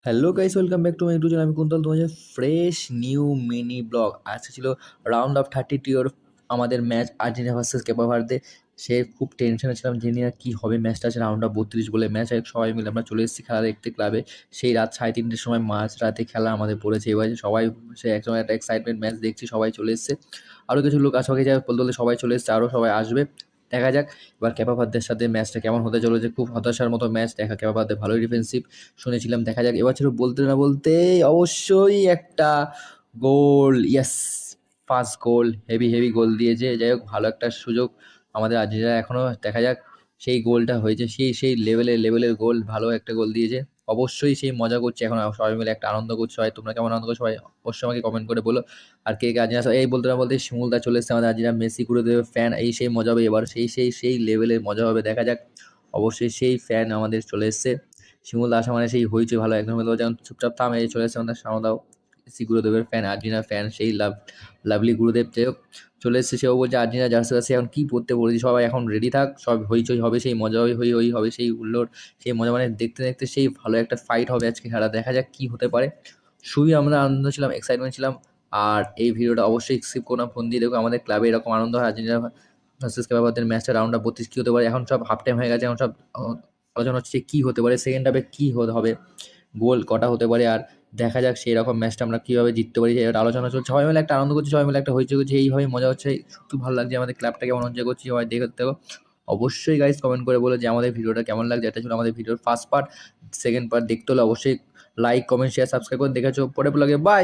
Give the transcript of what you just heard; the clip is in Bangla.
Hello guys, welcome back to my YouTube channel. আমি কুন্তল, তোমাদের ফ্রেশ নিউ মিনি ব্লগ। আজকে ছিল রাউন্ড অফ 32 আমাদের ম্যাচ আর্জেন্টিনা ভার্সেস কেপা ভার্দে। সে খুব টেনশনে ছিলাম, জেনে আর কী হবে। ম্যাচটা আছে রাউন্ড অফ 32 বলে ম্যাচ। সবাই মিলে আমরা চলে এসেছি খেলা দেখতে ক্লাবে। সেই রাত 3:30টার সময় মাঝ রাতে খেলা আমাদের পড়েছে। এবার সবাই সে একসময় একটা এক্সাইটমেন্ট ম্যাচ দেখছি, সবাই চলে এসছে। আরও কিছু লোক আগে যায় বলতে বলতে সবাই চলে এসছে, আরও সবাই আসবে। দেখা যাক এবার কেপা ভার্দের সাথে ম্যাচটা কেমন হতে চলেছে। খুব হতাশার মতো ম্যাচ। কেপা ভার্দে ভালোই ডিফেন্সিভ শুনেছিলাম। দেখা যাক এবার ছিল বলতে না বলতে অবশ্যই একটা goal. Yes, first goal. Heavy heavy goal দিয়েছে। যাই হোক, ভালো একটা সুযোগ আমাদের আর্জেন্টিনা এখনও। দেখা যাক সেই গোলটা হয়েছে, সেই সেই লেভেলের গোল। ভালো একটা গোল দিয়েছে। অবশ্যই সেই মজা করছে এখন, সবাই মিলে একটা আনন্দ করছে। সবাই তোমরা কেমন আনন্দ করছো সবাই অবশ্যই আমাকে কমেন্ট করে বলো। আর কে কে আর্জেন্টিনা এই বলতে না বলতে শিমুলদা চলে এসছে আমাদের আর্জেন্টিনা। মেসি করে দেবে ফ্যান। এই সেই মজা হবে এবার, সেই লেভেলের মজা হবে। দেখা যাক, অবশ্যই সেই ফ্যান আমাদের চলে এসছে। শিমুল আসা মানে সেই হইচই ভালো একদম। যেমন চুপচাপ থাম, এই চলে এসছে আমাদের সামদাও। সি গুরুদেবের ফ্যান, আর্জেন্টিনার ফ্যান, সেই লাভলি গুরুদেব। যাই হোক, চলে এসছে। সেও বলছে আর্জেন্টিনা জার্সি আছে এখন কী পড়তে বলেছি, সবাই এখন রেডি থাক। সব হইচই হবে, সেই মজা হবে, হই হই হবে, সেই হুল্লোড়, সেই মজা। মানে দেখতে দেখতে সেই ভালো একটা ফাইট হবে আজকে খেলা। দেখা যাক কী হতে পারে। খুবই আমরা আনন্দ ছিলাম, এক্সাইটমেন্ট ছিলাম। আর এই ভিডিওটা অবশ্যই স্কিপ করো না, ফোন দিয়ে দেখো। আমাদের ক্লাবে এরকম আনন্দ হয় আর্জেন্টিনা ভার্সেস কেবাবাদের ম্যাচটা রাউন্ড অফ 32 কী হতে পারে। এখন সব হাফ টাইম হয়ে গেছে, এখন সব আলোচনা হচ্ছে কী হতে পারে, সেকেন্ড হাফে কী হবে, গোল কটা হতে পারে। আর দেখা যাক সেই রকম ম্যাচটা আমরা কীভাবে জিততে পারি, সেই একটা আলোচনা চলছে। সবাই মিলে একটা আনন্দ করছি, সবাই মিলে একটা হইচই করছি, এইভাবে মজা হচ্ছে। সত্যি ভালো লাগছে, আমাদের ক্লাবটা কেমন এনজয় করছি সবাই দেখে দেখো। অবশ্যই গাইজ কমেন্ট করে বলো যে আমাদের ভিডিওটা কেমন লাগছে। এটা ছিল আমাদের ভিডিওর ফার্স্ট পার্ট। সেকেন্ড পার্ট দেখতে হলে অবশ্যই লাইক, কমেন্ট, শেয়ার, সাবস্ক্রাইব করে দেখেছো। পরে ব্লগে বাই।